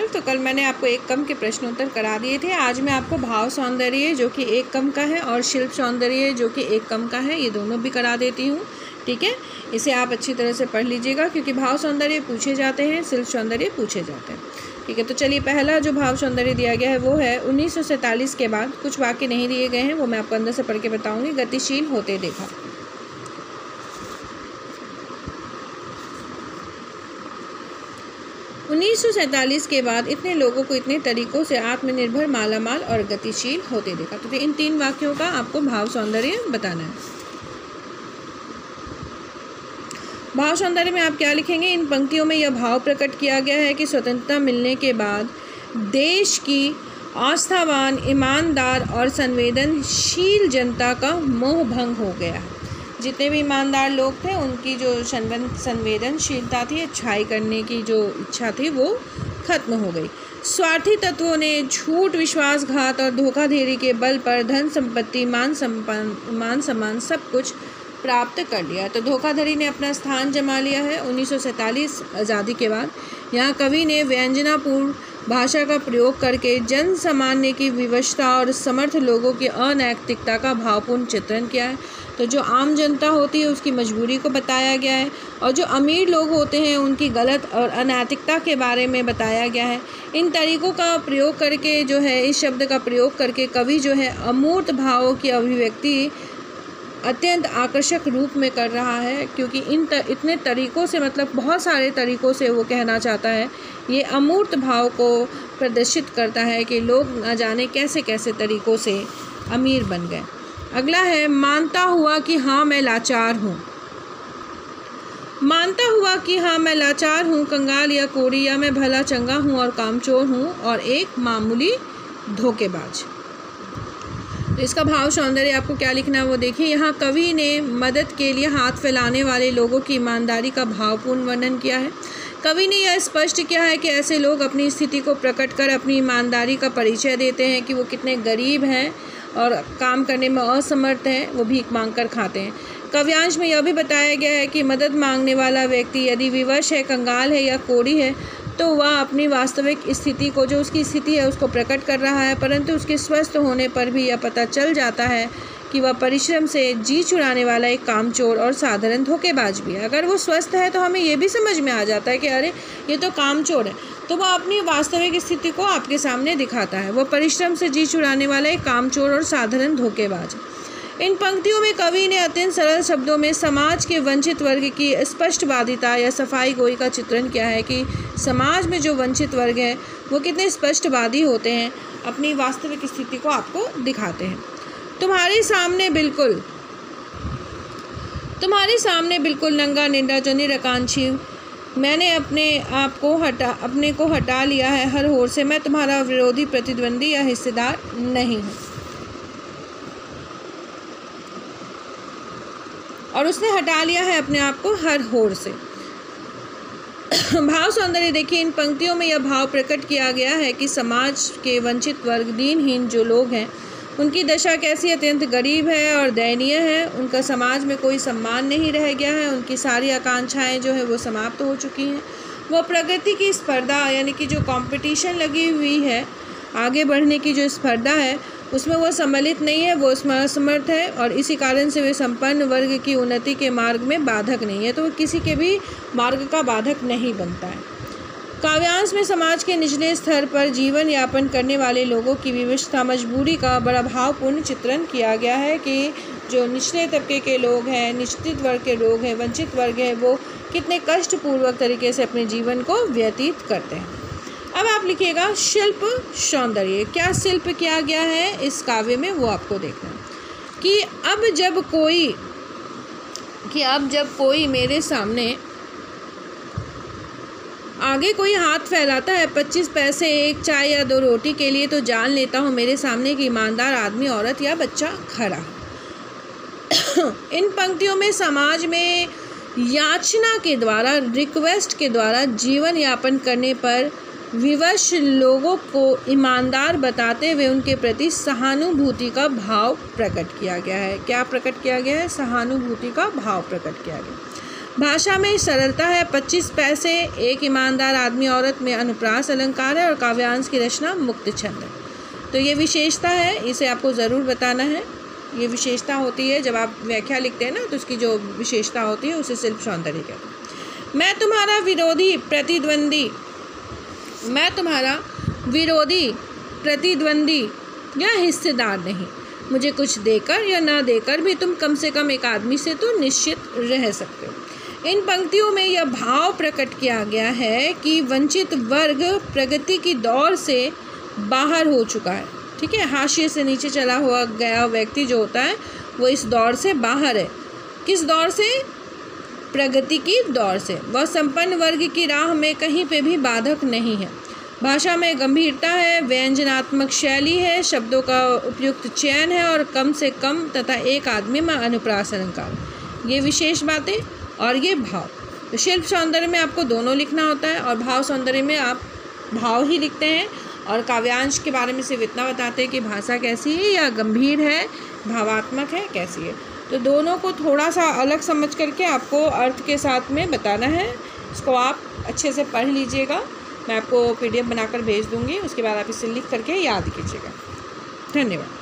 उत्तर। तो कल मैंने आपको एक कम के प्रश्नोत्तर करा दिए थे। आज मैं आपको भाव सौंदर्य जो कि एक कम का है और शिल्प सौंदर्य जो कि एक कम का है, ये दोनों भी करा देती हूँ। ठीक है, इसे आप अच्छी तरह से पढ़ लीजिएगा क्योंकि भाव सौंदर्य पूछे जाते हैं, शिल्प सौंदर्य पूछे जाते हैं। ठीक है, तो चलिए पहला जो भाव सौंदर्य दिया गया है वो है 1947 के बाद कुछ वाक्य नहीं दिए गए हैं, वो मैं आपको अंदर से पढ़ के बताऊँगी। गतिशील होते देखा। 1947 के बाद इतने लोगों को इतने तरीकों से आत्मनिर्भर, मालामाल और गतिशील होते देखा। तो इन 3 वाक्यों का आपको भाव सौंदर्य बताना है। भाव सौंदर्य में आप क्या लिखेंगे? इन पंक्तियों में यह भाव प्रकट किया गया है कि स्वतंत्रता मिलने के बाद देश की आस्थावान, ईमानदार और संवेदनशील जनता का मोह भंग हो गया। जितने भी ईमानदार लोग थे उनकी जो संवेदनशीलता थी, अच्छाई करने की जो इच्छा थी, वो खत्म हो गई। स्वार्थी तत्वों ने झूठ, विश्वासघात और धोखाधड़ी के बल पर धन संपत्ति, मान सम्मान सब कुछ प्राप्त कर लिया। तो धोखाधड़ी ने अपना स्थान जमा लिया है। 1947 आज़ादी के बाद यहाँ कवि ने व्यंजनापूर्ण भाषा का प्रयोग करके जन सामान्य की विवशता और समर्थ लोगों की अनैतिकता का भावपूर्ण चित्रण किया है। तो जो आम जनता होती है उसकी मजबूरी को बताया गया है और जो अमीर लोग होते हैं उनकी गलत और अनैतिकता के बारे में बताया गया है। इन तरीकों का प्रयोग करके जो है, इस शब्द का प्रयोग करके कवि जो है अमूर्त भावों की अभिव्यक्ति अत्यंत आकर्षक रूप में कर रहा है, क्योंकि इतने तरीक़ों से, मतलब बहुत सारे तरीक़ों से वो कहना चाहता है। ये अमूर्त भाव को प्रदर्शित करता है कि लोग न जाने कैसे कैसे तरीक़ों से अमीर बन गए। अगला है मानता हुआ कि हाँ मैं लाचार हूँ। मानता हुआ कि हाँ मैं लाचार हूँ, कंगाल या कोड़ी, या मैं भला चंगा हूँ और कामचोर हूँ और एक मामूली धोखेबाज। तो इसका भाव सौंदर्य आपको क्या लिखना है वो देखिए। यहाँ कवि ने मदद के लिए हाथ फैलाने वाले लोगों की ईमानदारी का भावपूर्ण वर्णन किया है। कवि ने यह स्पष्ट किया है कि ऐसे लोग अपनी स्थिति को प्रकट कर अपनी ईमानदारी का परिचय देते हैं कि वो कितने गरीब हैं और काम करने में असमर्थ हैं, वो भीख मांग कर खाते हैं। काव्यांश में यह भी बताया गया है कि मदद मांगने वाला व्यक्ति यदि विवश है, कंगाल है या कोढ़ी है तो वह अपनी वास्तविक स्थिति को, जो उसकी स्थिति है, उसको प्रकट कर रहा है, परंतु उसके स्वस्थ होने पर भी यह पता चल जाता है कि वह परिश्रम से जी चुराने वाला एक कामचोर और साधारण धोखेबाज भी है। अगर वो स्वस्थ है तो हमें ये भी समझ में आ जाता है कि अरे ये तो कामचोर है, तो वह अपनी वास्तविक स्थिति को आपके सामने दिखाता है। वह परिश्रम से जी चुराने वाला एक कामचोर और साधारण धोखेबाज है। इन पंक्तियों में कवि ने अत्यंत सरल शब्दों में समाज के वंचित वर्ग की स्पष्टवादिता या सफाई गोई का चित्रण किया है कि समाज में जो वंचित वर्ग है वो कितने स्पष्टवादी होते हैं, अपनी वास्तविक स्थिति को आपको दिखाते हैं। तुम्हारे सामने बिल्कुल नंगा, निंदा, जो निराकांक्षी, मैंने अपने को हटा लिया है हर ओर से। मैं तुम्हारा विरोधी, प्रतिद्वंदी या हिस्सेदार नहीं हूँ। और उसने हटा लिया है अपने आप को हर ओर से। भाव सौंदर्य देखिए, इन पंक्तियों में यह भाव प्रकट किया गया है कि समाज के वंचित वर्ग, दीनहीन जो लोग हैं, उनकी दशा कैसी अत्यंत गरीब है और दयनीय है। उनका समाज में कोई सम्मान नहीं रह गया है, उनकी सारी आकांक्षाएं जो है वो समाप्त हो चुकी हैं। वो प्रगति की स्पर्धा, यानी कि जो कंपटीशन लगी हुई है, आगे बढ़ने की जो स्पर्धा है, उसमें वो सम्मिलित नहीं है, वो असमर्थ है और इसी कारण से वे संपन्न वर्ग की उन्नति के मार्ग में बाधक नहीं है, तो वो किसी के भी मार्ग का बाधक नहीं बनता है। काव्यांश में समाज के निचले स्तर पर जीवन यापन करने वाले लोगों की विवशता, मजबूरी का बड़ा भावपूर्ण चित्रण किया गया है कि जो निचले तबके के लोग हैं, निश्चित वर्ग के लोग हैं, वंचित वर्ग है, वो कितने कष्टपूर्वक तरीके से अपने जीवन को व्यतीत करते हैं। अब आप लिखिएगा शिल्प सौंदर्य। क्या शिल्प किया गया है इस काव्य में, वो आपको देखना है कि अब जब कोई मेरे सामने आगे कोई हाथ फैलाता है 25 पैसे, एक चाय या 2 रोटी के लिए, तो जान लेता हूँ मेरे सामने कि ईमानदार आदमी, औरत या बच्चा खड़ा। इन पंक्तियों में समाज में याचना के द्वारा, रिक्वेस्ट के द्वारा जीवन यापन करने पर विवश लोगों को ईमानदार बताते हुए उनके प्रति सहानुभूति का भाव प्रकट किया गया है। क्या प्रकट किया गया है? सहानुभूति का भाव प्रकट किया गया। भाषा में सरलता है, 25 पैसे, एक ईमानदार आदमी औरत में अनुप्रास अलंकार है और काव्यांश की रचना मुक्त छंद है। तो ये विशेषता है, इसे आपको ज़रूर बताना है। ये विशेषता होती है जब आप व्याख्या लिखते हैं ना, तो उसकी जो विशेषता होती है उसे शिल्प सौंदर्य कहते हैं। मैं तुम्हारा विरोधी प्रतिद्वंदी या हिस्सेदार नहीं। मुझे कुछ देकर या ना देकर भी तुम कम से कम एक आदमी से तो निश्चित रह सकते हो। इन पंक्तियों में यह भाव प्रकट किया गया है कि वंचित वर्ग प्रगति की दौड़ से बाहर हो चुका है। ठीक है, हाशिए से नीचे चला हुआ गया व्यक्ति जो होता है वो इस दौड़ से बाहर है। किस दौड़ से? प्रगति की दौड़ से। वह संपन्न वर्ग की राह में कहीं पे भी बाधक नहीं है। भाषा में गंभीरता है, व्यंजनात्मक शैली है, शब्दों का उपयुक्त चयन है और कम से कम तथा एक आदमी में अनुप्रास अलंकार। ये विशेष बातें और ये भाव। तो शिल्प सौंदर्य में आपको दोनों लिखना होता है और भाव सौंदर्य में आप भाव ही लिखते हैं। और काव्यांश के बारे में सिर्फ इतना बताते हैं कि भाषा कैसी है, या गंभीर है, भावात्मक है, कैसी है। तो दोनों को थोड़ा सा अलग समझ करके आपको अर्थ के साथ में बताना है। इसको आप अच्छे से पढ़ लीजिएगा। मैं आपको PDF बनाकर भेज दूँगी, उसके बाद आप इसे लिख करके याद कीजिएगा। धन्यवाद।